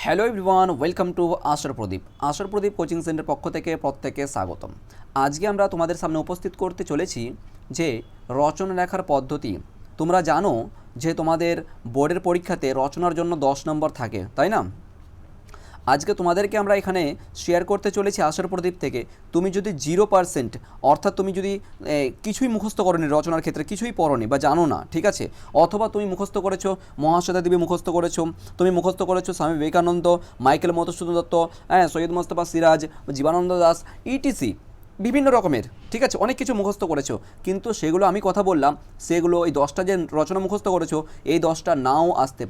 Hello everyone, welcome to আশার প্রদীপ coaching centre পক্ষ থেকে প্রত্যেকে স্বাগতম। আজকে আমরা তোমাদের সামনে উপস্থিত করতে চলেছি যে রচনা লেখার পদ্ধতি। তোমরা জানো যে তোমাদের বোর্ডের পরীক্ষাতে রচনার জন্য 10 নম্বর থাকে, তাই না? আজকে তোমাদেরকে আমরা এখানে শেয়ার করতে চলেছি আশার প্রদীপ থেকে। তুমি যদি 0%, অর্থাৎ তুমি যদি কিছুই মুখস্থ করোনি, রচনার ক্ষেত্রে কিছুই পড়োনি বা জানো না, ঠিক আছে, অথবা তুমি মুখস্থ করেছো মহাশ্বেতা দেবী, মুখস্থ করেছো, তুমি মুখস্থ করেছো স্বামী বিবেকানন্দ, মাইকেল মধুসূদন দত্ত, সৈয়দ মোস্তফা সিরাজ, জীবনানন্দ দাস, ইটিসি বিভিন্ন রকমের, ঠিক আছে, অনেক কিছু মুখস্থ করেছো, কিন্তু সেগুলো আমি কথা বললাম, সেগুলো এই 10টা যে রচনা মুখস্থ করেছো এই 10টা নাও আসতে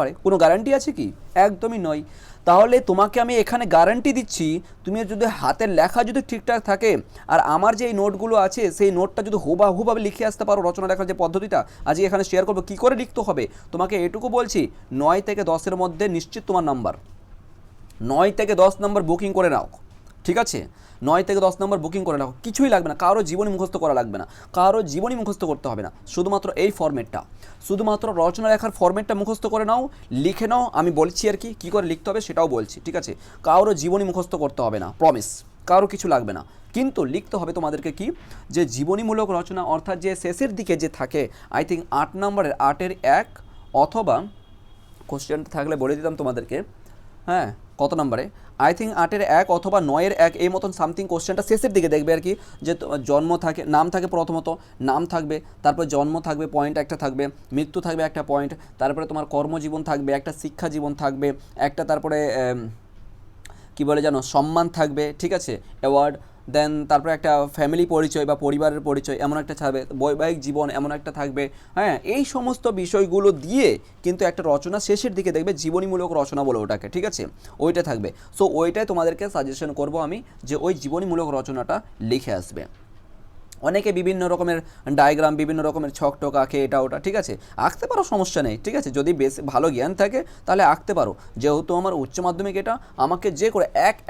পারে, কোনো গ্যারান্টি আছে কি? একদমই নয়। তাহলে তোমাকে আমি এখানে গ্যারান্টি দিচ্ছি, তুমি যদি হাতের লেখা যদি ঠিকঠাক থাকে আর আমার যে এই নোটগুলো আছে সেই নোটটা যদি হুবাহুভাবে লিখে আসতে পারো, রচনা লেখার যে পদ্ধতিটা আজকে এখানে শেয়ার করবো কী করে লিখতে হবে, তোমাকে এটুকু বলছি, 9 থেকে 10-এর মধ্যে নিশ্চিত তোমার নাম্বার। 9 থেকে 10 নম্বর বুকিং করে নাও, ঠিক আছে? 9 থেকে 10 নম্বর বুকিং করে নাও, কিছুই লাগবে না, কারো জীবনী মুখস্থ করা লাগবে না, কারো জীবনী মুখস্থ করতে হবে না, শুধুমাত্র এই ফরম্যাটটা, শুধুমাত্র রচনা লেখার ফরম্যাটটা মুখস্থ করে নাও, লিখে নাও। আমি বলছি আর কি কী করে লিখতে হবে সেটাও বলছি, ঠিক আছে? কারো জীবনী মুখস্থ করতে হবে না, প্রমিস, কারো কিছু লাগবে না, কিন্তু লিখতে হবে তোমাদেরকে কি, যে জীবনীমূলক রচনা, অর্থাৎ যে শেষের দিকে যে থাকে, আই থিঙ্ক 8 নম্বরের 8-এর 1, অথবা কোশ্চেনটা থাকলে বলে দিতাম তোমাদেরকে, হ্যাঁ, কত নম্বরে, আই থিঙ্ক 8-এর 1 অথবা 9-এর 1, এই মতন সামথিং কোশ্চেনটা শেষের দিকে দেখবে আর কি, যে জন্ম থাকে, নাম থাকে, প্রথমত নাম থাকবে, তারপর জন্ম থাকবে, পয়েন্ট একটা থাকবে, মৃত্যু থাকবে একটা পয়েন্ট, তারপরে তোমার কর্মজীবন থাকবে, একটা শিক্ষা জীবন থাকবে একটা, তারপরে কী বলে জানো, সম্মান থাকবে, ঠিক আছে, অ্যাওয়ার্ড, দেন তারপরে একটা ফ্যামিলি পরিচয় বা পরিবারের পরিচয় এমন একটা থাকবে, বৈবাহিক জীবন এমন একটা থাকবে, হ্যাঁ, এই সমস্ত বিষয়গুলো দিয়ে কিন্তু একটা রচনা শেষের দিকে দেখবে জীবনীমূলক রচনা বলে ওটাকে, ঠিক আছে, ওইটা থাকবে। সো ওইটাই তোমাদেরকে সাজেশন করব আমি, যে ওই জীবনীমূলক রচনাটা লিখে আসবে। অনেকে বিভিন্ন রকমের ডায়াগ্রাম, বিভিন্ন রকমের ছক টক আঁকে, এটা ওটা, ঠিক আছে, আঁকতে পারো, সমস্যা নেই, ঠিক আছে, যদি বেশ ভালো জ্ঞান থাকে তাহলে আঁকতে পারো। যেহেতু আমার উচ্চ মাধ্যমিক, এটা আমাকে যে করে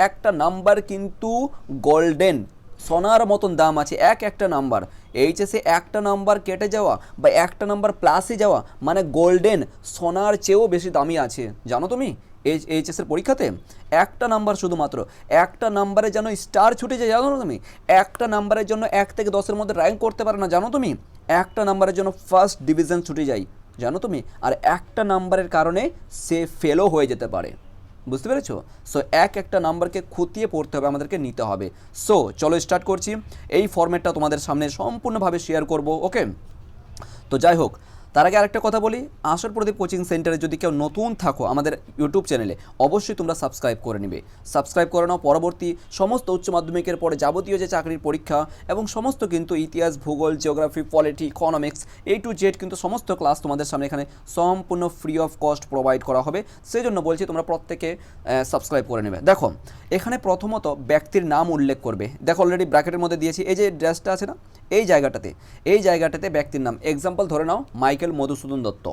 একটা নাম্বার কিন্তু গোল্ডেন, সোনার মতন দাম আছে একটা নাম্বার। এইচএসে একটা নাম্বার কেটে যাওয়া বা একটা নাম্বার প্লাসে যাওয়া মানে গোল্ডেন, সোনার চেয়েও বেশি দামি আছে, জানো তুমি? এইচএসের পরীক্ষাতে একটা নাম্বার, শুধুমাত্র একটা নাম্বারে যেন স্টার ছুটে যায়, জানো না তুমি? একটা নাম্বারের জন্য 1 থেকে 10-এর মধ্যে র্যাঙ্ক করতে পারে না, জানো তুমি? একটা নাম্বারের জন্য ফার্স্ট ডিভিশন ছুটে যায়, জানো তুমি? আর একটা নাম্বারের কারণে সে ফেলও হয়ে যেতে পারে, বুঝতে পেরেছো? সো একটা নাম্বারকে খুঁটিয়ে পড়তে হবে, আমাদেরকে নিতে হবে। সো চলো স্টার্ট করছি, এই ফরম্যাটটা তোমাদের সামনে সম্পূর্ণভাবে শেয়ার করব, ওকে? তো যাই হোক, তার আগে আরেকটা কথা বলি, আশার প্রদীপ কোচিং সেন্টারে যদি কেউ নতুন থাকো আমাদের ইউটিউব চ্যানেলে, অবশ্যই তোমরা সাবস্ক্রাইব করে নেবে, সাবস্ক্রাইব করে নাও। পরবর্তী সমস্ত উচ্চ মাধ্যমিকের পরে যাবতীয় যে চাকরির পরীক্ষা এবং সমস্ত কিন্তু ইতিহাস, ভূগোল, geography, polity, economics, A to Z কিন্তু সমস্ত ক্লাস তোমাদের সামনে এখানে সম্পূর্ণ ফ্রি অফ কস্ট প্রোভাইড করা হবে। সেই জন্য বলছি তোমরা প্রত্যেকে সাবস্ক্রাইব করে নেবে। দেখো, এখানে প্রথমত ব্যক্তির নাম উল্লেখ করবে, দেখো অলরেডি ব্র্যাকেটের মধ্যে দিয়েছি, এই যে ড্রেসটা আছে না, এই জায়গাটাতে ব্যক্তির নাম, এক্সাম্পল ধরে নাও মাইকেল মধুসূদন দত্ত,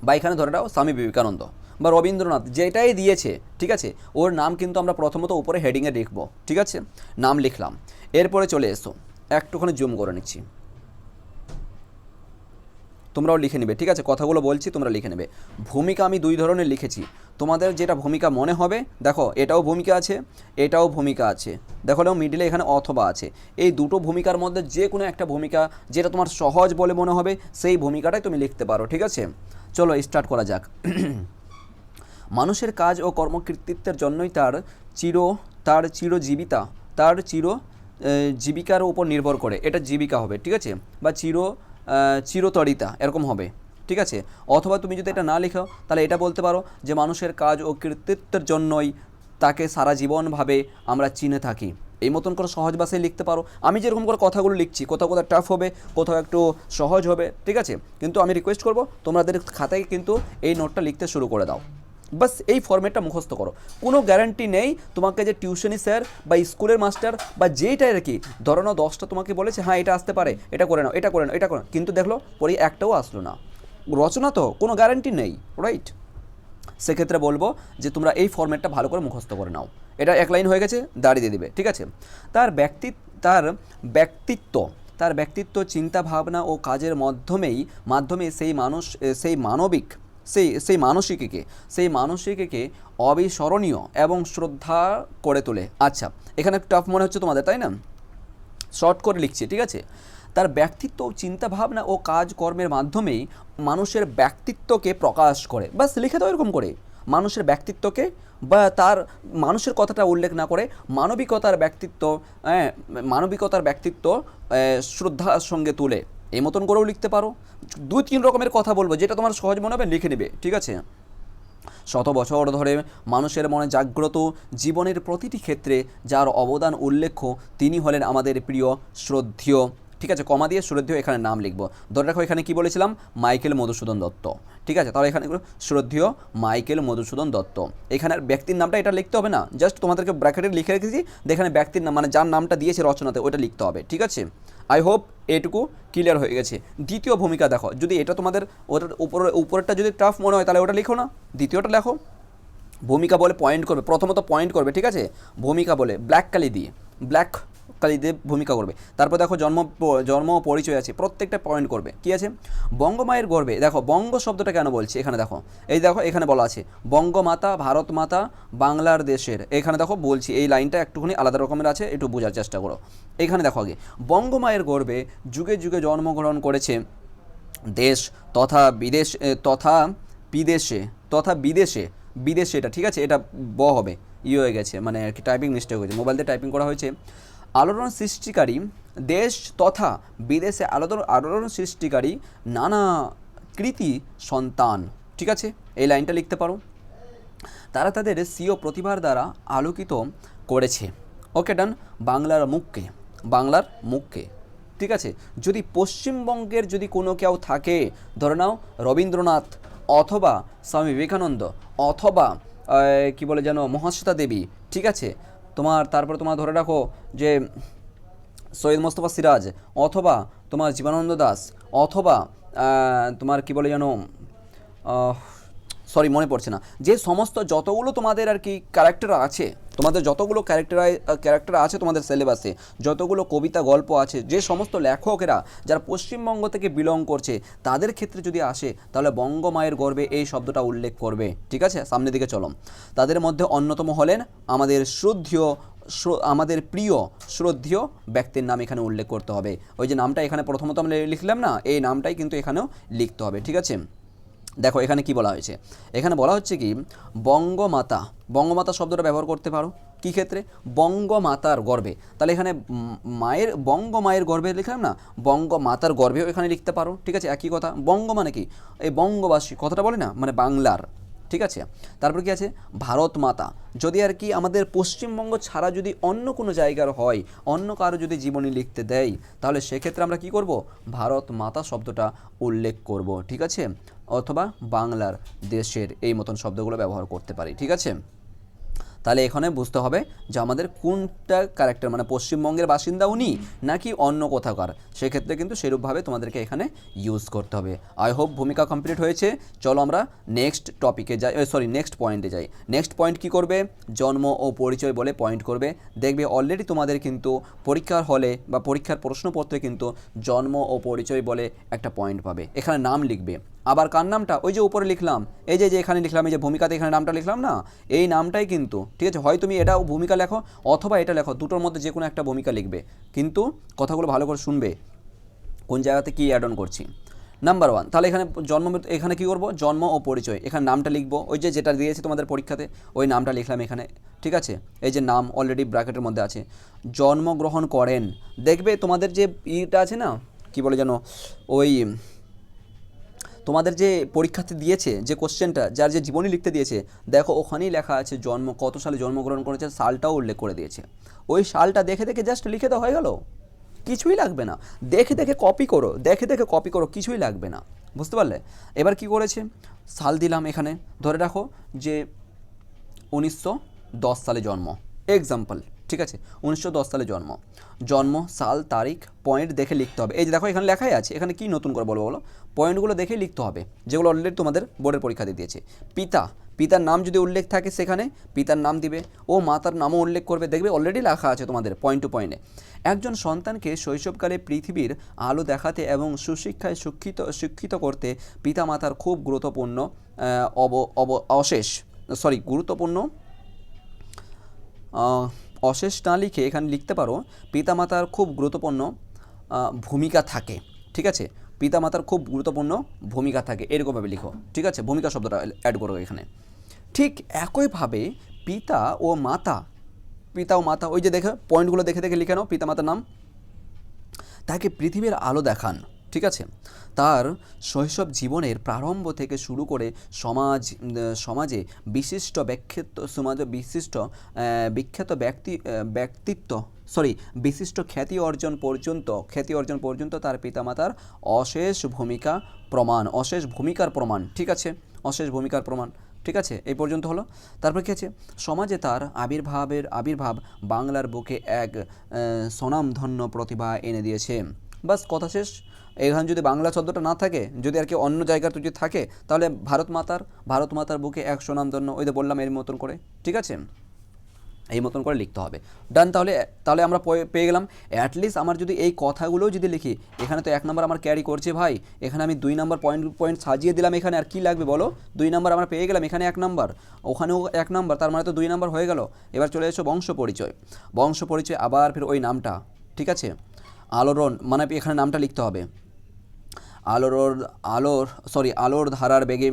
বা এখানে ধরে নাও স্বামী বিবেকানন্দ বা রবীন্দ্রনাথ, যেটাই দিয়েছে, ঠিক আছে, ওর নাম কিন্তু আমরা প্রথমত উপরে হেডিংয়ে লিখবো, ঠিক আছে, নাম লিখলাম। এরপরে চলে এসো, একটুখানি জুম করে নিচ্ছি, তোমরাও লিখে নেবে, ঠিক আছে, কথাগুলো বলছি তোমরা লিখে নেবে। ভূমিকা আমি 2 ধরনের লিখেছি, তোমাদের যেটা ভূমিকা মনে হবে, দেখো এটাও ভূমিকা আছে, এটাও ভূমিকা আছে, দেখো মিডিলে এখানে অথবা আছে, এই দুটো ভূমিকার মধ্যে যে কোনো একটা ভূমিকা যেটা তোমার সহজ বলে মনে হবে সেই ভূমিকাটাই তুমি লিখতে পারো, ঠিক আছে? চলো স্টার্ট করা যাক। মানুষের কাজ ও কর্মকৃতিত্বের জন্যই তার জীবিকার উপর নির্ভর করে, এটা জীবিকা হবে, ঠিক আছে, বা চিরতরিতা এরকম হবে, ঠিক আছে। অথবা তুমি যদি এটা না লিখো তাহলে এটা বলতে পারো যে মানুষের কাজ ও কৃতিত্বের জন্যই তাকে সারা জীবনভাবে আমরা চিনে থাকি, এই মতন করে সহজ ভাষায় লিখতে পারো। আমি যেরকম করে কথাগুলো লিখছি, কোথাও কোথাও টাফ হবে, কোথাও একটু সহজ হবে, ঠিক আছে, কিন্তু আমি রিকোয়েস্ট করবো তোমাদের খাতায় কিন্তু এই নোটটা লিখতে শুরু করে দাও, বাস এই ফরম্যাটটা মুখস্থ করো। কোনো গ্যারান্টি নেই তোমাকে যে টিউশনি স্যার বা স্কুলের মাস্টার বা যেইটাই আর কি, ধরো না 10টা তোমাকে বলেছে হ্যাঁ এটা আসতে পারে, এটা করে নাও, এটা করে নাও, এটা করে নাও, কিন্তু দেখলো পরে একটাও আসলো না, রচনা তো কোনো গ্যারান্টি নেই, রাইট? সেক্ষেত্রে বলবো যে তোমরা এই ফরম্যাটটা ভালো করে মুখস্থ করে নাও। এটা 1 লাইন হয়ে গেছে, দাঁড়িয়ে দিবে, ঠিক আছে। তার ব্যক্তিত্ব চিন্তা ভাবনা ও কাজের মাধ্যমে সেই মানবিক সেই মানসিককে অবিস্মরণীয় এবং শ্রদ্ধা করে তোলে। আচ্ছা, এখানে টাফ মনে হচ্ছে তোমাদের, তাই না? শর্ট করে লিখছি, ঠিক আছে। তার ব্যক্তিত্ব, চিন্তাভাবনা ও কাজকর্মের মাধ্যমেই মানুষের ব্যক্তিত্বকে প্রকাশ করে। বাস লিখে দাও এরকম করে, মানুষের ব্যক্তিত্বকে, বা তার মানুষের কথাটা উল্লেখ না করে মানবিকতার ব্যক্তিত্ব, মানবিকতার ব্যক্তিত্ব শ্রদ্ধার সঙ্গে তুলে, এই মতন করেও লিখতে পারো। 2-3 রকমের কথা বলবো, যেটা তোমার সহজ মনে হবে লিখে নেবে, ঠিক আছে। শত বছর ধরে মানুষের মনে জাগ্রত জীবনের প্রতিটি ক্ষেত্রে যার অবদান উল্লেখ্য, তিনি হলেন আমাদের প্রিয় শ্রদ্ধেয়, ঠিক আছে, কমা দিয়ে শ্রদ্ধেয় এখানে নাম লিখবো। ধরে রাখো এখানে কি বলেছিলাম, মাইকেল মধুসূদন দত্ত, ঠিক আছে। তাহলে এখানে শ্রদ্ধেয় মাইকেল মধুসূদন দত্ত। এখানে আর ব্যক্তির নামটা এটা লিখতে হবে না, জাস্ট তোমাদেরকে ব্র্যাকেটে লিখে রেখেছি, এখানে ব্যক্তির নাম মানে যার নামটা দিয়েছে রচনাতে ওইটা লিখতে হবে, ঠিক আছে। আই হোপ এটুকু ক্লিয়ার হয়ে গেছে। দ্বিতীয় ভূমিকা দেখো, যদি এটা তোমাদের ওটার উপরেরটা যদি টাফ মনে হয় তাহলে ওটা লিখো না, দ্বিতীয়টা লেখো। ভূমিকা বলে পয়েন্ট করবে, প্রথমত পয়েন্ট করবে, ঠিক আছে। ভূমিকা বলে ব্ল্যাক কালি দিয়ে ভূমিকা করবে। তারপর দেখো জন্ম ও পরিচয় আছে, প্রত্যেকটা পয়েন্ট করবে। কি আছে? বঙ্গমায়ের গর্বে, দেখো বঙ্গ শব্দটা কেন বলছি এখানে, দেখো এই দেখো এখানে বলা আছে বঙ্গমাতা, ভারত মাতা, বাংলার দেশের। এখানে দেখো বলছি এই লাইনটা একটুখানি আলাদা রকমের আছে, একটু বোঝার চেষ্টা করো। এখানে দেখো আগে বঙ্গমায়ের গর্বে যুগে যুগে জন্মগ্রহণ করেছে দেশ তথা বিদেশে, এটা ঠিক আছে, এটা হবে হয়ে গেছে, মানে আর কি টাইপিং মিস্টেক হয়েছে, মোবাইল দিয়ে টাইপিং করা হয়েছে। আলোড়ন সৃষ্টিকারী দেশ তথা বিদেশে আলোড়ন সৃষ্টিকারী নানা কৃতি সন্তান, ঠিক আছে, এই লাইনটা লিখতে পারো। তারা তাদের স্বীয় প্রতিভার দ্বারা আলোকিত করেছে। ওকে ডান। বাংলার মুখকে, ঠিক আছে। যদি পশ্চিমবঙ্গের যদি কোনো কেউ থাকে, ধরে নাও রবীন্দ্রনাথ অথবা স্বামী বিবেকানন্দ অথবা কি বলে যেন মহাশ্বেতা দেবী, ঠিক আছে, তারপরে তোমার ধরে রাখো যে সৈয়দ মোস্তফা সিরাজ অথবা তোমার জীবনানন্দ দাস অথবা তোমার কি বলে যেন সরি মনে পড়ছে না, যে সমস্ত যতগুলো তোমাদের আর কি ক্যারেক্টার আছে, তোমাদের যতগুলো ক্যারেক্টার আছে তোমাদের সিলেবাসে, যতগুলো কবিতা গল্প আছে, যে সমস্ত লেখকেরা যারা পশ্চিমবঙ্গ থেকে বিলং করছে তাদের ক্ষেত্রে যদি আসে, তাহলে বঙ্গমায়ের গর্বে এই শব্দটা উল্লেখ করবে, ঠিক আছে। সামনের দিকে চলো। তাদের মধ্যে অন্যতম হলেন আমাদের প্রিয় শ্রদ্ধেয় ব্যক্তির নাম এখানে উল্লেখ করতে হবে। ওই যে নামটা এখানে প্রথমত আমরা লিখলাম না, এই নামটাই কিন্তু এখানেও লিখতে হবে, ঠিক আছে। দেখো এখানে কি বলা হয়েছে, এখানে বলা হচ্ছে কি বঙ্গমাতা শব্দটা ব্যবহার করতে পারো কি ক্ষেত্রে, বঙ্গমাতার গর্ভে। তাহলে এখানে বঙ্গমায়ের গর্ভে লিখলাম না, বঙ্গমাতার গর্ভেও এখানে লিখতে পারো, ঠিক আছে। একই কথা, বঙ্গ মানে কি, এই বঙ্গবাসী কথাটা বলে না, মানে বাংলার, ঠিক আছে। তারপর কি আছে, ভারত মাতা। যদি আর কি আমাদের পশ্চিমবঙ্গ ছাড়া যদি অন্য কোনো জায়গার হয়, অন্য কারো যদি জীবনী লিখতে দেয়, তাহলে সেক্ষেত্রে আমরা কি করব, ভারত মাতা শব্দটা উল্লেখ করব, ঠিক আছে, অথবা বাংলার দেশের, এই মতন শব্দগুলো ব্যবহার করতে পারি, ঠিক আছে। তাহলে এখানে বুঝতে হবে যে আমাদের কোনটা ক্যারেক্টার, মানে পশ্চিমবঙ্গের বাসিন্দা উনি নাকি অন্য কোথাকার, সেক্ষেত্রে কিন্তু সেরূপভাবে তোমাদেরকে এখানে ইউজ করতে হবে। আই হোপ ভূমিকা কমপ্লিট হয়েছে। চলো আমরা নেক্সট টপিকে যাই, নেক্সট পয়েন্টে যাই। নেক্সট পয়েন্ট কি করবে, জন্ম ও পরিচয় বলে পয়েন্ট করবে। দেখবে অলরেডি তোমাদের কিন্তু পরীক্ষার হলে বা পরীক্ষার প্রশ্নপত্রে কিন্তু জন্ম ও পরিচয় বলে একটা পয়েন্ট পাবে। এখানে নাম লিখবে, আবার কার নামটা, ওই যে উপরে লিখলাম, এই যে এখানে লিখলাম, এই যে ভূমিকাতে এখানে নামটা লিখলাম না, এই নামটাই কিন্তু, ঠিক আছে। হয় তুমি এটাও ভূমিকা লেখো অথবা এটা লেখো, দুটোর মধ্যে যে কোনো একটা ভূমিকা লিখবে, কিন্তু কথাগুলো ভালো করে শুনবে কোন জায়গাতে কী অ্যাড অন করছি। নাম্বার 1, তাহলে এখানে কী করবো, জন্ম ও পরিচয়, এখানে নামটা লিখবো, ওই যে যেটা দিয়েছে তোমাদের পরীক্ষাতে ওই নামটা লিখলাম এখানে, ঠিক আছে। এই যে নাম অলরেডি ব্র্যাকেটের মধ্যে আছে, জন্মগ্রহণ করেন। দেখবে তোমাদের যে ইটা আছে না, কি বলে যেন, ওই তোমাদের যে পরীক্ষাতে দিয়েছে যে কোশ্চেনটা, যার যে জীবনী লিখতে দিয়েছে, দেখো ওখানেই লেখা আছে কত সালে জন্মগ্রহণ করেছে, সালটাও উল্লেখ করে দিয়েছে। ওই সালটা দেখে জাস্ট লিখে তো হয়ে গেল, কিছুই লাগবে না। দেখে কপি করো, কিছুই লাগবে না, বুঝতে পারলে। এবার কি করেছে, সাল দিলাম এখানে, ধরে রাখো যে 1910 সালে জন্ম, এক্সাম্পল, ঠিক আছে। 1910 সালে জন্ম, সাল, তারিখ, পয়েন্ট দেখে লিখতে হবে। এই যে দেখো এখানে লেখাই আছে, এখানে কি নতুন করে বলো, পয়েন্টগুলো দেখে লিখতে হবে, যেগুলো অলরেডি তোমাদের বোর্ডের পরীক্ষাতে দিয়েছে। পিতার নাম যদি উল্লেখ থাকে সেখানে পিতার নাম দিবে, ও মাতার নামও উল্লেখ করবে, দেখবে অলরেডি লেখা আছে তোমাদের পয়েন্ট টু পয়েন্টে। একজন সন্তানকে শৈশবকালে পৃথিবীর আলো দেখাতে এবং সুশিক্ষায় শিক্ষিত করতে পিতামাতার খুব গুরুত্বপূর্ণ গুরুত্বপূর্ণ অশেষ না লিখে এখানে লিখতে পারো পিতামাতার খুব গুরুত্বপূর্ণ ভূমিকা থাকে, ঠিক আছে, পিতামাতার খুব গুরুত্বপূর্ণ ভূমিকা থাকে, এরকমভাবে লিখো, ঠিক আছে, ভূমিকা শব্দটা অ্যাড করো এখানে। ঠিক একইভাবে পিতা ও মাতা ওই যে দেখো পয়েন্টগুলো দেখে দেখে লিখে নাও, পিতা মাতার নাম, তাকে পৃথিবীর আলো দেখান, ঠিক আছে, তার শৈশব জীবনের প্রারম্ভ থেকে শুরু করে সমাজে বিশিষ্ট খ্যাতি অর্জন পর্যন্ত তার পিতামাতার অশেষ ভূমিকার প্রমাণ, ঠিক আছে, অশেষ ভূমিকার প্রমাণ, ঠিক আছে, এই পর্যন্ত হলো। তারপর কী আছে, সমাজে তার আবির্ভাব বাংলার বুকে এক স্বনামধন্য প্রতিভা এনে দিয়েছে। বাস কথা শেষ। এখানে যদি বাংলা শব্দটা না থাকে, যদি আর কি অন্য জায়গার যদি থাকে, তাহলে ভারত মাতার বুকে এক স্বনামধন্য, ওই যে বললাম এর মতন করে, ঠিক আছে, এই মতন করে লিখতে হবে। ডান, তাহলে আমরা পেয়ে গেলাম। অ্যাটলিস্ট আমার যদি এই কথাগুলোও যদি লিখি, এখানে তো 1 নম্বর আমার ক্যারি করছে ভাই, এখানে আমি 2 নম্বর পয়েন্ট সাজিয়ে দিলাম, এখানে আর কি লাগবে বলো, 2 নম্বর আমরা পেয়ে গেলাম, এখানে 1 নম্বর, ওখানেও 1 নম্বর, তার মানে তো 2 নম্বর হয়ে গেল। এবার চলে এসো বংশ পরিচয়, আবার ফির ওই নামটা, ঠিক আছে, আলোড়ন, মানে এখানে নামটা লিখতে হবে, আলোর ধারার বেগে,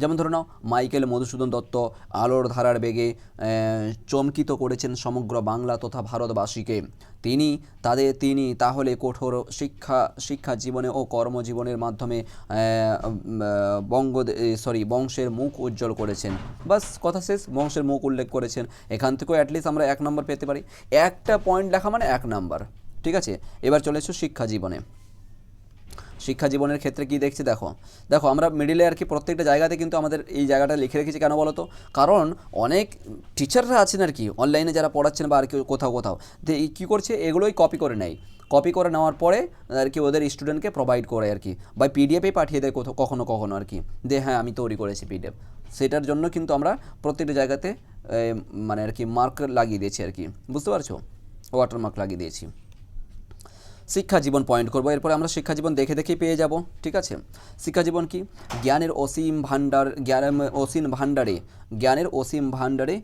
যেমন ধরে নাও মাইকেল মধুসূদন দত্ত আলোর ধারার বেগে চমকিত করেছেন সমগ্র বাংলা তথা ভারতবাসীকে। তিনি তাহলে কঠোর শিক্ষা জীবনে ও কর্মজীবনের মাধ্যমে বংশের মুখ উজ্জ্বল করেছেন। বাস কথা শেষ, বংশের মুখ উল্লেখ করেছেন। এখান থেকেও অ্যাটলিস্ট আমরা 1 নম্বর পেতে পারি, একটা পয়েন্ট লেখা মানে 1 নম্বর, ঠিক আছে। এবার চলে এসো শিক্ষা জীবনের ক্ষেত্রে কি দেখছি, দেখো আমরা মিডিলে আর কি প্রত্যেকটা জায়গাতে কিন্তু আমাদের এই জায়গাটা লিখে রেখেছি, কেন বলো তো, কারণ অনেক টিচাররা আছেন আর কি অনলাইনে যারা পড়াচ্ছেন বা আর কি কোথাও কী করছে, এগুলোই কপি করে নেওয়ার পরে আর কি ওদের স্টুডেন্টকে প্রোভাইড করে আর কি, বা পিডিএফে পাঠিয়ে দেয় কখনো আর কি, হ্যাঁ আমি তৈরি করেছি পিডিএফ। সেটার জন্য কিন্তু আমরা প্রত্যেকটা জায়গাতে মানে আর কি মার্ক লাগিয়ে দিয়েছি আর কি, বুঝতে পারছো, ওয়াটার মার্ক লাগিয়ে দিয়েছি। শিক্ষা জীবন পয়েন্ট করবো, এরপরে আমরা শিক্ষা জীবন দেখেই পেয়ে যাব, ঠিক আছে। শিক্ষা জীবন কি, জ্ঞানের অসীম ভাণ্ডারে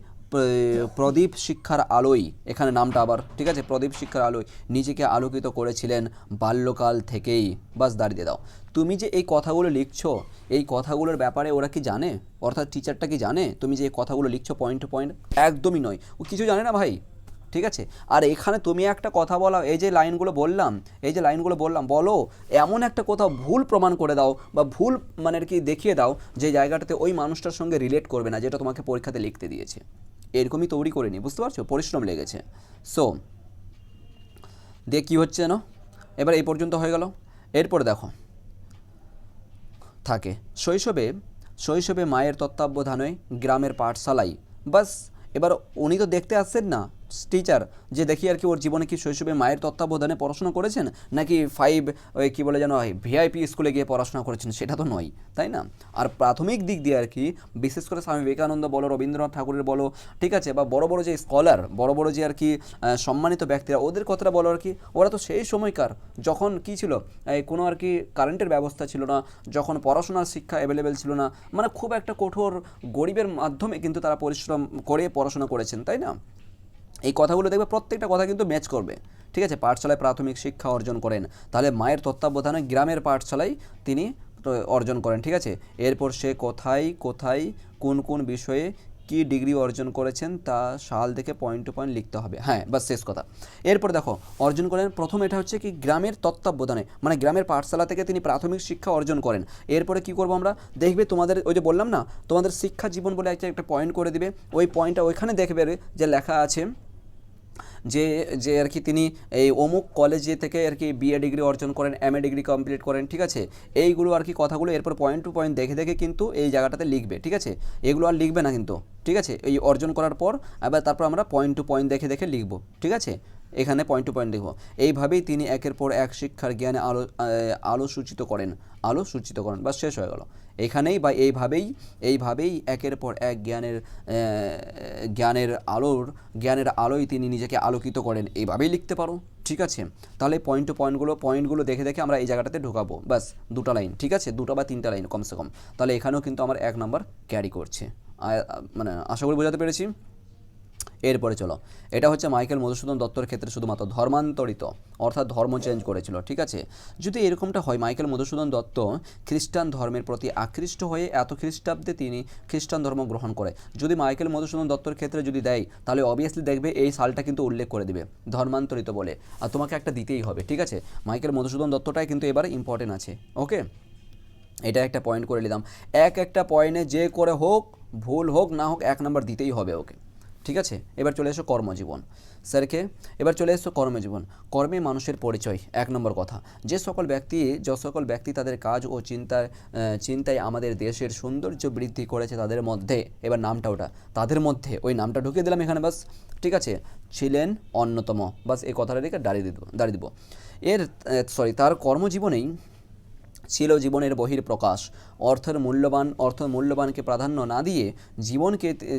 প্রদীপ শিক্ষার আলোয়, এখানে নামটা আবার, ঠিক আছে, প্রদীপ শিক্ষার আলোয় নিজেকে আলোকিত করেছিলেন বাল্যকাল থেকেই। বাস দাঁড়িয়ে দাও, তুমি যে এই কথাগুলো লিখছো, এই কথাগুলোর ব্যাপারে ওরা কি জানে, অর্থাৎ টিচারটা কি জানে তুমি যে এই কথাগুলো লিখছো পয়েন্ট টু পয়েন্ট? একদমই নয়, ও কিছু জানে না ভাই, ঠিক আছে। আর এখানে তুমি একটা কথা বলো, এই যে লাইনগুলো বললাম বলো, এমন একটা কোথাও ভুল প্রমাণ করে দাও বা ভুল মানে আর কি দেখিয়ে দাও যে জায়গাটাতে ওই মানুষটার সঙ্গে রিলেট করবে না, যেটা তোমাকে পরীক্ষাতে লিখতে দিয়েছে। এরকমই তৈরি করে নি, বুঝতে পারছো, পরিশ্রম লেগেছে। সো দিয়ে কী হচ্ছে না, এবার এই পর্যন্ত হয়ে গেল। এরপরে দেখো থাকে শৈশবে মায়ের তত্ত্বাবধানে গ্রামের পাঠশালায়। বাস এবার উনি তো দেখতে আসছেন না টিচার, যে দেখি আর কি ওর জীবনে কি শৈশবে মায়ের তত্ত্বাবধানে পড়াশোনা করেছেন, নাকি 5 ওই কী বলে যেন ভিআইপি স্কুলে গিয়ে পড়াশোনা করেছেন, সেটা তো নয়, তাই না। আর প্রাথমিক দিক দিয়ে আর কি বিশেষ করে স্বামী বিবেকানন্দ বলো, রবীন্দ্রনাথ ঠাকুরের বলো, ঠিক আছে, বা বড় যে স্কলার, বড় যে আর কি সম্মানিত ব্যক্তিরা, ওদের কথাটা বলো আর কি, ওরা তো সেই সময়কার যখন কি ছিল, কোনো আর কি কারেন্টের ব্যবস্থা ছিল না, যখন পড়াশোনার শিক্ষা অ্যাভেলেবেল ছিল না, মানে খুব একটা কঠোর গরিবের মাধ্যমে কিন্তু তারা পরিশ্রম করে পড়াশোনা করেছেন, তাই না। এই কথাগুলো দেখবে প্রত্যেকটা কথা কিন্তু ম্যাচ করবে, ঠিক আছে। পাঠশালায় প্রাথমিক শিক্ষা অর্জন করেন, তাহলে মায়ের তত্ত্বাবধানে গ্রামের পাঠশালায় তিনি অর্জন করেন, ঠিক আছে। এরপর সে কোথায় কোন বিষয়ে কি ডিগ্রি অর্জন করেছেন তা সাল থেকে পয়েন্ট টু পয়েন্ট লিখতে হবে, হ্যাঁ বাস শেষ কথা। এরপর দেখো অর্জন করেন, প্রথম এটা হচ্ছে কি গ্রামের তত্ত্বাবধানে, মানে গ্রামের পাঠশালা থেকে তিনি প্রাথমিক শিক্ষা অর্জন করেন। এরপরে কি করব আমরা, দেখবে তোমাদের ওই যে বললাম না, তোমাদের শিক্ষা জীবন বলে একটা পয়েন্ট করে দিবে, ওই পয়েন্টটা ওইখানে দেখবে যে লেখা আছে যে আর কি তিনি এই অমুক কলেজে থেকে আর কি বিএ ডিগ্রি অর্জন করেন, এমএ ডিগ্রি কমপ্লিট করেন, ঠিক আছে। এইগুলো আর কি কথাগুলো এরপর পয়েন্ট টু পয়েন্ট দেখে কিন্তু এই জায়গাটাতে লিখবে, ঠিক আছে। এগুলো আর লিখবে না কিন্তু, ঠিক আছে, এই অর্জন করার পর আবার তারপর আমরা পয়েন্ট টু পয়েন্ট দেখে লিখবো, ঠিক আছে। এখানে পয়েন্ট টু পয়েন্ট দেখব। এইভাবেই তিনি একের পর এক শিক্ষার জ্ঞানে আলো সূচিত করেন, বাস শেষ হয়ে গেল এখানেই। বা এইভাবেই একের পর এক জ্ঞানের আলোয় তিনি নিজেকে আলোকিত করেন, এইভাবেই লিখতে পারো। ঠিক আছে, তাহলে পয়েন্টগুলো দেখে দেখে আমরা এই জায়গাটাতে ঢোকাবো, বাস 2টা লাইন। ঠিক আছে, 2টা বা 3টা লাইন কমসে কম। তাহলে এখানেও কিন্তু আমার 1 নাম্বার ক্যারি করছে। মানে আশা করি বোঝাতে পেরেছি। এরপরে চলো, এটা হচ্ছে মাইকেল মধুসূদন দত্তর ক্ষেত্রে শুধুমাত্র ধর্মান্তরিত, অর্থাৎ ধর্ম চেঞ্জ করেছিল। ঠিক আছে, যদি এরকমটা হয় মাইকেল মধুসূদন দত্ত খ্রিস্টান ধর্মের প্রতি আকৃষ্ট হয়ে এত খ্রিস্টাব্দে তিনি খ্রিস্টান ধর্ম গ্রহণ করে, যদি মাইকেল মধুসূদন দত্তর ক্ষেত্রে যদি দেয় তাহলে অবভিয়াসলি দেখবে এই সালটা কিন্তু উল্লেখ করে দিবে ধর্মান্তরিত বলে, আর তোমাকে একটা দিতেই হবে। ঠিক আছে, মাইকেল মধুসূদন দত্তটাই কিন্তু এবার ইম্পর্টেন্ট আছে। ওকে, এটা একটা পয়েন্ট করে নিলাম। একটা পয়েন্টে যে করে হোক, ভুল হোক না হোক, 1 নাম্বার দিতেই হবে ওকে। ঠিক আছে, এবার চলে এসো কর্মজীবন। স্যারকে এবার চলে এসো কর্মজীবন। কর্মে মানুষের পরিচয়, 1 নম্বর কথা। যে সকল ব্যক্তি তাদের কাজ ও চিন্তায় আমাদের দেশের সৌন্দর্য বৃদ্ধি করেছে তাদের মধ্যে, এবার নামটা ওটা, তাদের মধ্যে ওই নামটা ঢুকিয়ে দিলাম এখানে, বাস। ঠিক আছে, ছিলেন অন্যতম, বাস এই কথাটা রেখে দাঁড়িয়ে দিব। তার কর্মজীবনেই ছিল জীবনের বহিঃপ্রকাশ। অর্থের মূল্যবানকে প্রাধান্য না দিয়ে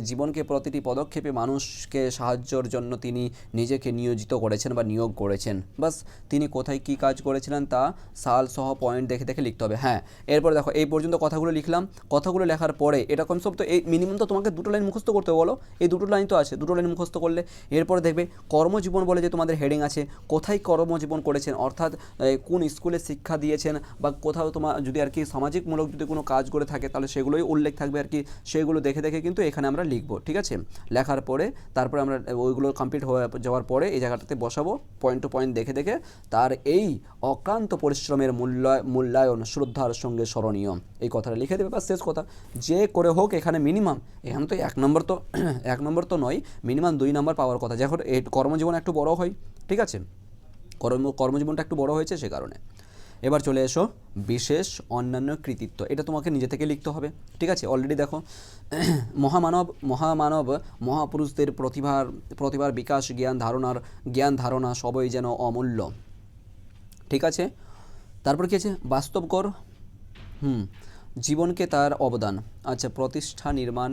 জীবনকে প্রতিটি পদক্ষেপে মানুষকে সাহায্যের জন্য তিনি নিজেকে নিয়োগ করেছেন। বাস, তিনি কোথায় কী কাজ করেছিলেন তা সাল সহ পয়েন্ট দেখে দেখে লিখতে হবে। হ্যাঁ, এরপরে দেখো এই পর্যন্ত কথাগুলো লিখলাম। কথাগুলো লেখার পরে এটা কনসেপ্ট তো এই মিনিমাম তো তোমাকে 2টো লাইন মুখস্থ করতে বলো, এই 2টো লাইন তো আছে, 2টো লাইন মুখস্থ করলে এরপরে দেখবে কর্মজীবন বলে যে তোমাদের হেডিং আছে, কোথায় কর্মজীবন করেছেন, অর্থাৎ কোন স্কুলে শিক্ষা দিয়েছেন, বা কোথাও তোমার যদি আর কি সামাজিকমূলক যদি কোনো কাজ করে থাকে তাহলে সেগুলোই উল্লেখ থাকবে আর কি, সেগুলো দেখে দেখে কিন্তু এখানে আমরা লিখবো। ঠিক আছে, লেখার পরে তারপরে আমরা ওইগুলো কমপ্লিট হয়ে যাওয়ার পরে এই জায়গাটাতে বসাবো পয়েন্ট টু পয়েন্ট দেখে দেখে। তার এই অক্লান্ত পরিশ্রমের মূল্যায়ন শ্রদ্ধার সঙ্গে স্মরণীয়, এই কথাটা লিখে দেবে, বা শেষ কথা। যে করে হোক এখানে মিনিমাম, এখানে তো 1 নম্বর তো নয়, মিনিমাম 2 নম্বর পাওয়ার কথা, যখন এই কর্মজীবন একটু বড় হয়। ঠিক আছে, কর্মজীবনটা একটু বড় হয়েছে সে কারণে। এবার চলে এসো বিশেষ অন্যান্য কৃতিত্ব, এটা তোমাকে নিজে থেকে লিখতে হবে। ঠিক আছে, অলরেডি দেখো মহাপুরুষদের প্রতিভার বিকাশ, জ্ঞান ধারণা সবই যেন অমূল্য। ঠিক আছে, তারপর কি আছে, বাস্তবকর জীবনকে তার অবদান। আচ্ছা, প্রতিষ্ঠা নির্মাণ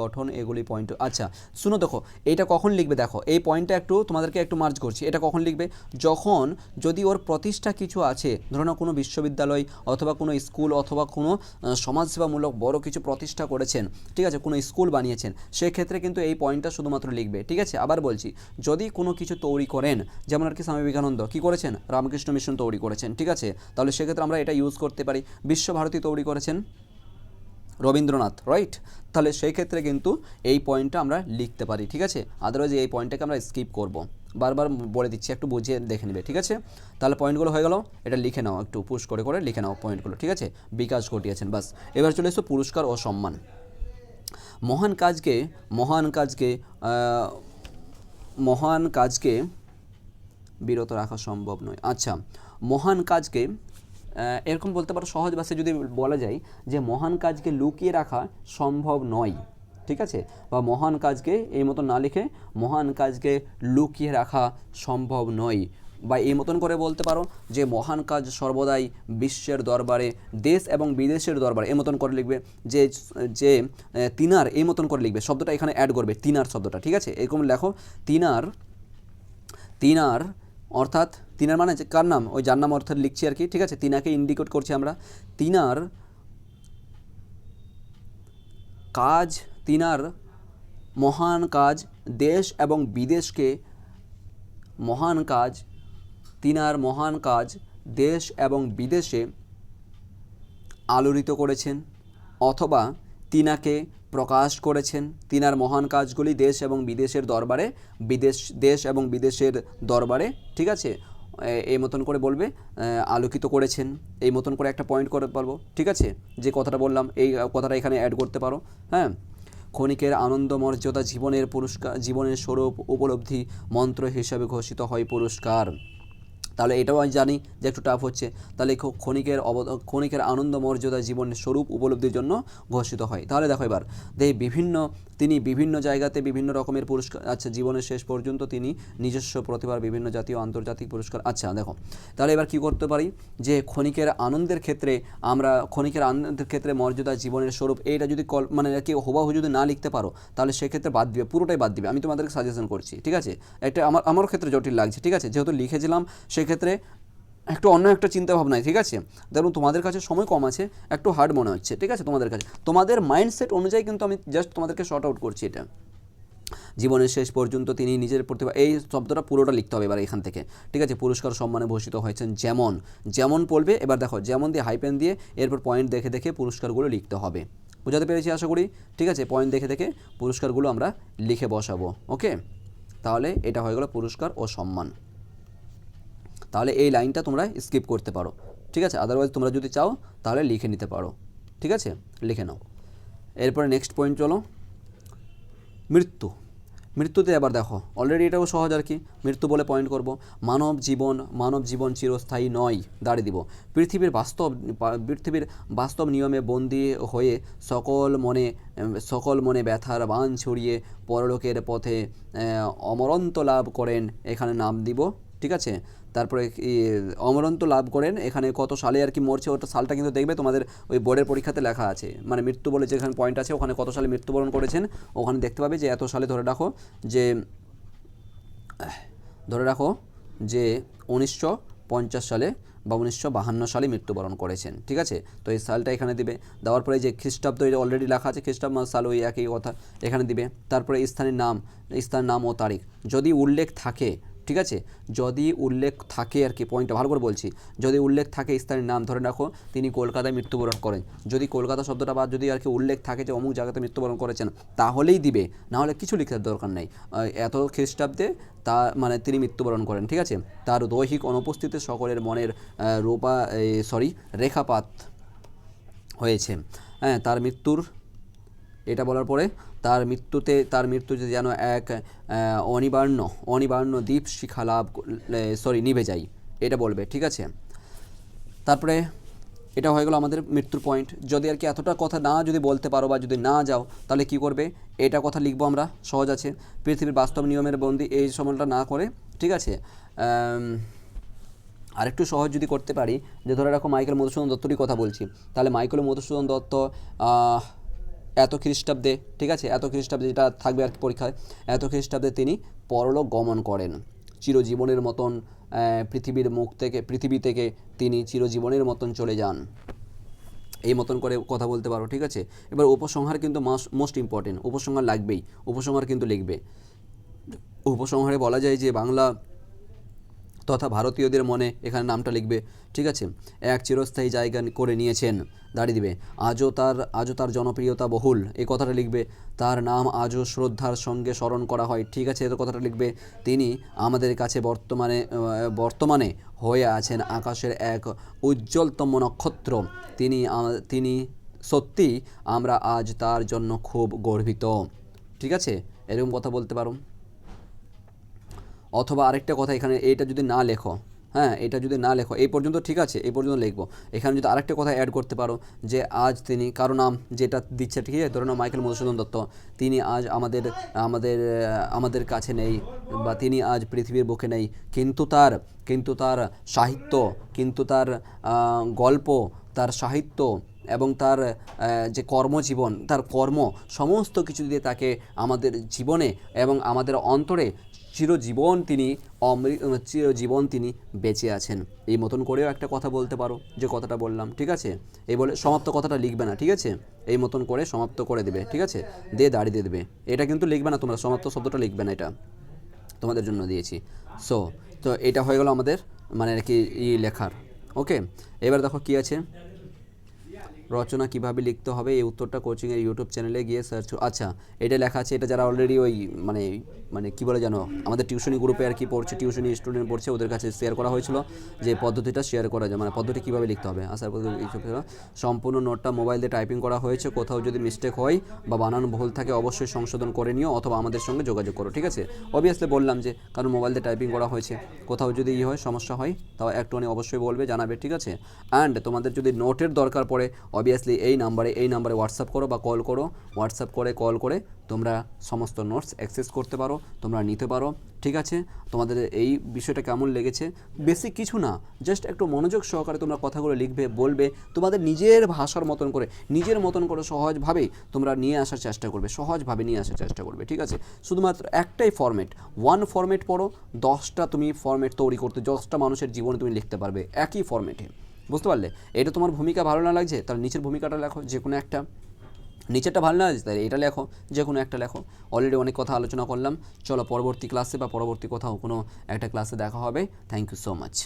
গঠন, এগুলি পয়েন্ট। আচ্ছা শুনো, দেখো এইটা কখন লিখবে, দেখো এই পয়েন্টটা একটু তোমাদেরকে একটু মার্জ করছি। এটা কখন লিখবে, যখন যদি ওর প্রতিষ্ঠা কিছু আছে, ধরো না কোনো বিশ্ববিদ্যালয় অথবা কোনো স্কুল অথবা কোনো সমাজসেবামূলক বড় কিছু প্রতিষ্ঠা করেছেন, ঠিক আছে, কোনো স্কুল বানিয়েছেন, সেক্ষেত্রে কিন্তু এই পয়েন্টটা শুধুমাত্র লিখবে। ঠিক আছে, আবার বলছি, যদি কোনো কিছু তৈরি করেন, যেমন আর কি স্বামী বিবেকানন্দ কী করেছেন, রামকৃষ্ণ মিশন তৈরি করেছেন। ঠিক আছে, তাহলে সেক্ষেত্রে আমরা এটা ইউজ করতে পারি। বিশ্বভারতী তৈরি করেছেন রবীন্দ্রনাথ, রাইট, তাহলে সেই ক্ষেত্রে কিন্তু এই পয়েন্টটা আমরা লিখতে পারি। ঠিক আছে, আদারওয়াইজ এই পয়েন্টটাকে আমরা স্কিপ করব, বারবার বলে দিচ্ছি, একটু বুঝিয়ে দেখে নেবে। ঠিক আছে, তাহলে পয়েন্টগুলো হয়ে গেল, এটা লিখে নাও, একটু পুশ করে করে লিখে নাও পয়েন্টগুলো। ঠিক আছে, বিকাশ ঘটিয়েছেন, বাস। এবার চলে এসো পুরস্কার ও সম্মান। মহান কাজকে বিরত রাখা সম্ভব নয়। আচ্ছা, মহান কাজকে এরকম বলতে পারো, সহজ ভাষায় যদি বলা যায় যে মহান কাজকে লুকিয়ে রাখা সম্ভব নয়। ঠিক আছে, বা মহান কাজকে এই মতন না লিখে মহান কাজকে লুকিয়ে রাখা সম্ভব নয়, বা এই মতন করে বলতে পারো যে মহান কাজ সর্বদাই বিশ্বের দরবারে, দেশ এবং বিদেশের দরবারে, এই মতন করে লিখবে। যে তিনার, এই মতন করে লিখবে, শব্দটা এখানে অ্যাড করবে, তিনার শব্দটা। ঠিক আছে, এরকম লেখো, তিনার অর্থাৎ তিনার মানে কার নাম, ওই যার নাম অর্থাৎ লিখছি আর কি। ঠিক আছে, তিনাকে ইন্ডিকেট করছি আমরা। তিনার মহান কাজ দেশ এবং বিদেশকে, তিনার মহান কাজ দেশ এবং বিদেশে আলোড়িত করেছেন, অথবা তিনাকে প্রকাশ করেছেন। তিনার মহান কাজগুলি দেশ এবং বিদেশের দরবারে, ঠিক আছে, এই মতন করে বলবে, আলোকিত করেছেন, এই মতন করে একটা পয়েন্ট করে পারবো। ঠিক আছে, যে কথাটা বললাম এই কথাটা এখানে অ্যাড করতে পারো। হ্যাঁ, ক্ষণিকের আনন্দ মর্যাদা জীবনের স্বরূপ উপলব্ধি মন্ত্র হিসাবে ঘোষিত হয় পুরস্কার। তাহলে এটাও আমি জানি যে একটু টাফ হচ্ছে। তাহলে ক্ষণিকের আনন্দ মর্যাদা জীবনের স্বরূপ উপলব্ধির জন্য ঘোষিত হয়। তাহলে দেখো এবার তিনি বিভিন্ন জায়গাতে বিভিন্ন রকমের পুরস্কার, আচ্ছা জীবনের শেষ পর্যন্ত তিনি নিজস্ব প্রতিভার বিভিন্ন জাতীয় আন্তর্জাতিক পুরস্কার, আচ্ছা দেখো তাহলে এবার কি করতে পারি যে ক্ষণিকের আনন্দের ক্ষেত্রে মর্যাদা জীবনের স্বরূপ, এইটা যদি মানে কি হুবাহু যদি না লিখতে পারো তাহলে সেক্ষেত্রে বাদ দিবে, পুরোটাই বাদ দিবে। আমি তোমাদেরকে সাজেশন করছি, ঠিক আছে? এটা আমার ক্ষেত্রে জটিল লাগছে, ঠিক আছে? যেহেতু লিখেছিলাম সেক্ষেত্রে একটু অন্য একটা চিন্তা ভাবনায়, ঠিক আছে? দেখুন তোমাদের কাছে সময় কম আছে, একটু হার্ড মনে হচ্ছে, ঠিক আছে? তোমাদের কাছে তোমাদের মাইন্ডসেট অনুযায়ী কিন্তু আমি জাস্ট তোমাদেরকে শর্ট আউট করছি। এটা জীবনের শেষ পর্যন্ত তিনি নিজের প্রতিভা, এই শব্দটা পুরোটা লিখতে হবে এবার এখান থেকে, ঠিক আছে? পুরস্কার সম্মানে ভূষিত হয়েছেন যেমন বলবে, এবার দেখো যেমন দিয়ে হাইপেন দিয়ে এরপর পয়েন্ট দেখে দেখে পুরস্কারগুলো লিখতে হবে। বোঝাতে পেরেছি আশা করি, ঠিক আছে? পয়েন্ট দেখে দেখে পুরস্কারগুলো আমরা লিখে বসাবো, ওকে? তাহলে এটা হয়ে গেল পুরস্কার ও সম্মান। তাহলে এই লাইনটা তোমরা স্কিপ করতে পারো, ঠিক আছে? আদারওয়াইজ তোমরা যদি চাও তাহলে লিখে নিতে পারো, ঠিক আছে? লিখে নাও। এরপরে নেক্সট পয়েন্ট চলো, মৃত্যুতে এবার দেখো অলরেডি এটাও সহজ আর কি, মৃত্যু বলে পয়েন্ট করব। মানব জীবন চিরস্থায়ী নয়, দাঁড়িয়ে দিব। পৃথিবীর বাস্তব নিয়মে বন্দী হয়ে সকল মনে ব্যথার বান ছড়িয়ে পরলোকের পথে অমরন্ত লাভ করেন, এখানে নাম দিব, ঠিক আছে? তারপরে অমরন্ত লাভ করেন, এখানে কত সালে আর কি মরছে ওটা সালটা কিন্তু দেখবে তোমাদের ওই বোর্ডের পরীক্ষাতে লেখা আছে, মানে মৃত্যু বলে যেখানে পয়েন্ট আছে ওখানে কত সালে মৃত্যুবরণ করেছেন ওখানে দেখতে পাবে যে এত সালে ধরে রাখো যে 1950 সালে বা 1952 সালে মৃত্যুবরণ করেছেন, ঠিক আছে? তো এই সালটা এখানে দিবে, দেওয়ার পরে যে খ্রিস্টাব্দ অলরেডি লেখা আছে, খ্রিস্টাব্দ সাল ওই একই কথা এখানে দিবে। তারপরে স্থানের নাম ও তারিখ যদি উল্লেখ থাকে, ঠিক আছে? যদি উল্লেখ থাকে আর কি, পয়েন্টটা ভালো করে বলছি, যদি উল্লেখ থাকে স্থানের নাম, ধরে রাখো তিনি কলকাতায় মৃত্যুবরণ করেন, যদি কলকাতা শব্দটা বা যদি আর কি উল্লেখ থাকে যে অমুক জায়গাতে মৃত্যুবরণ করেছেন তাহলেই দিবে, না হলে কিছু লিখার দরকার নেই। এত খ্রিস্টাব্দে মানে তিনি মৃত্যুবরণ করেন, ঠিক আছে? তার দৈহিক অনুপস্থিতিতে সকলের মনের রেখাপাত হয়েছে। হ্যাঁ, এটা বলার পরে তার মৃত্যুতে যেন এক অনিবার্য দীপ শিখা নিভে যায়, এটা বলবে, ঠিক আছে? তারপরে এটা হয়ে গেল আমাদের মৃত্যুর পয়েন্ট। যদি আর কি এতটা কথা না যদি বলতে পারো বা যদি না যাও তাহলে কি করবে, এটা কথা লিখবো আমরা, সহজ আছে। পৃথিবীর বাস্তব নিয়মের বন্দী, এই সময়টা না করে, ঠিক আছে? আরেকটু সহজ যদি করতে পারি, যে ধরে রাখো মাইকেল মধুসূদন দত্তরই কথা বলছি, তাহলে মাইকেল মধুসূদন দত্ত এত খ্রিস্টাব্দে, ঠিক আছে? এত খ্রিস্টাব্দে যেটা থাকবে আর কি পরীক্ষায়, এত খ্রিস্টাব্দে তিনি পরলোক গমন করেন চিরজীবনের মতন, পৃথিবী থেকে তিনি চিরজীবনের মতন চলে যান, এই মতন করে কথা বলতে পারো, ঠিক আছে? এবার উপসংহার কিন্তু মোস্ট ইম্পর্টেন্ট, উপসংহার লাগবেই, উপসংহার কিন্তু লিখবে। উপসংহারে বলা যায় যে বাংলা তথা ভারতীয়দের মনে, এখানে নামটা লিখবে, ঠিক আছে? এক চিরস্থায়ী জায়গা করে নিয়েছেন, দাঁড়িয়ে দিবে। আজও তার জনপ্রিয়তা বহুল, এই কথাটা লিখবে। তার নাম আজও শ্রদ্ধার সঙ্গে স্মরণ করা হয়, ঠিক আছে? এর কথাটা লিখবে। তিনি আমাদের কাছে বর্তমানে হয়ে আছেন আকাশের এক উজ্জ্বলতম নক্ষত্র, তিনি সত্যি, আমরা আজ তার জন্য খুব গর্বিত, ঠিক আছে? এরকম কথা বলতে পারো। অথবা আরেকটা কথা, এখানে এইটা যদি না লেখো, হ্যাঁ এটা যদি না লেখো এই পর্যন্ত, ঠিক আছে? এই পর্যন্ত লিখবো, এখানে যদি আরেকটা কথা অ্যাড করতে পারো যে আজ তিনি, কারো নাম যেটা দিচ্ছে, ঠিক আছে? ধরে নাও মাইকেল মধুসূদন দত্ত, তিনি আজ আমাদের কাছে নেই, বা তিনি আজ পৃথিবীর বুকে নেই, কিন্তু তার সাহিত্য, কিন্তু তার গল্প, তার সাহিত্য এবং তার যে কর্মজীবন, তার কর্ম, সমস্ত কিছু দিয়ে তাকে আমাদের জীবনে এবং আমাদের অন্তরে চিরজীবন তিনি বেঁচে আছেন, এই মতন করেও একটা কথা বলতে পারো, যে কথাটা বললাম, ঠিক আছে? এই বলে সমাপ্ত কথাটা লিখবে না, ঠিক আছে? এই মতন করে সমাপ্ত করে দেবে, ঠিক আছে? দিয়ে দাঁড়িয়ে দিয়ে দেবে, এটা কিন্তু লিখবে না তোমরা, সমাপ্ত শব্দটা লিখবে না, এটা তোমাদের জন্য দিয়েছি। তো এটা হয়ে গেল আমাদের মানে আর কি লেখার, ওকে? এবার দেখো কি আছে, রচনা কিভাবে লিখতে হবে এই উত্তরটা কোচিংয়ের ইউটিউব চ্যানেলে গিয়ে সার্চ। আচ্ছা, এটা লেখা আছে, এটা যারা অলরেডি ওই মানে মানে কী বলে জানো, আমাদের টিউশনি গ্রুপে আর কি পড়ছে, টিউশনি স্টুডেন্ট পড়ছে, ওদের কাছে শেয়ার করা হয়েছিল যে পদ্ধতিটা শেয়ার করা যায়, মানে পদ্ধতি কীভাবে লিখতে হবে। আসার পদ্ধতি সম্পূর্ণ নোটটা মোবাইল দিয়ে টাইপিং করা হয়েছে, কোথাও যদি মিস্টেক হয় বা বানান ভুল থাকে অবশ্যই সংশোধন করে নিও অথবা আমাদের সঙ্গে যোগাযোগ করো, ঠিক আছে। অবভিয়াসলি বললাম যে কারণ মোবাইল দিয়ে টাইপিং করা হয়েছে, কোথাও যদি হয় সমস্যা হয় তাও একটুখানি অবশ্যই বলবে, জানাবে, ঠিক আছে। অ্যান্ড তোমাদের যদি নোটের দরকার পড়ে অবভিয়াসলি এই নাম্বারে হোয়াটসঅ্যাপ করো বা কল করো, হোয়াটসঅ্যাপ করে কল করে তোমরা সমস্ত নোটস অ্যাক্সেস করতে পারো, তোমরা নিতে পারো, ঠিক আছে। তোমাদের এই বিষয়টা কেমন লেগেছে, বেশি কিছু না, জাস্ট একটু মনোযোগ সহকারে তোমরা কথাগুলো লিখবে, বলবে, তোমাদের নিজের ভাষার মতন করে, নিজের মতন করে সহজভাবে তোমরা নিয়ে আসার চেষ্টা করবে, সহজভাবে নিয়ে আসার চেষ্টা করবে, ঠিক আছে। শুধুমাত্র একটাই ফরম্যাট, ওয়ান ফরম্যাট পড়ো, 10টা তুমি ফরম্যাট তৈরি করতে, 10টা মানুষের জীবনে তুমি লিখতে পারবে একই ফরম্যাটে, বুঝতে পারলে। এটা তোমার ভূমিকা ভালো না লাগছে তাহলে নিচের ভূমিকাটা লেখো, যে কোনো একটা, নিচেরটা ভালো না লাগছে তাহলে এটা লেখো, যে কোনো একটা লেখো। অলরেডি অনেক কথা আলোচনা করলাম, চলো পরবর্তী ক্লাসে বা পরবর্তী কোথাও কোনো একটা ক্লাসে দেখা হবে। Thank you so much.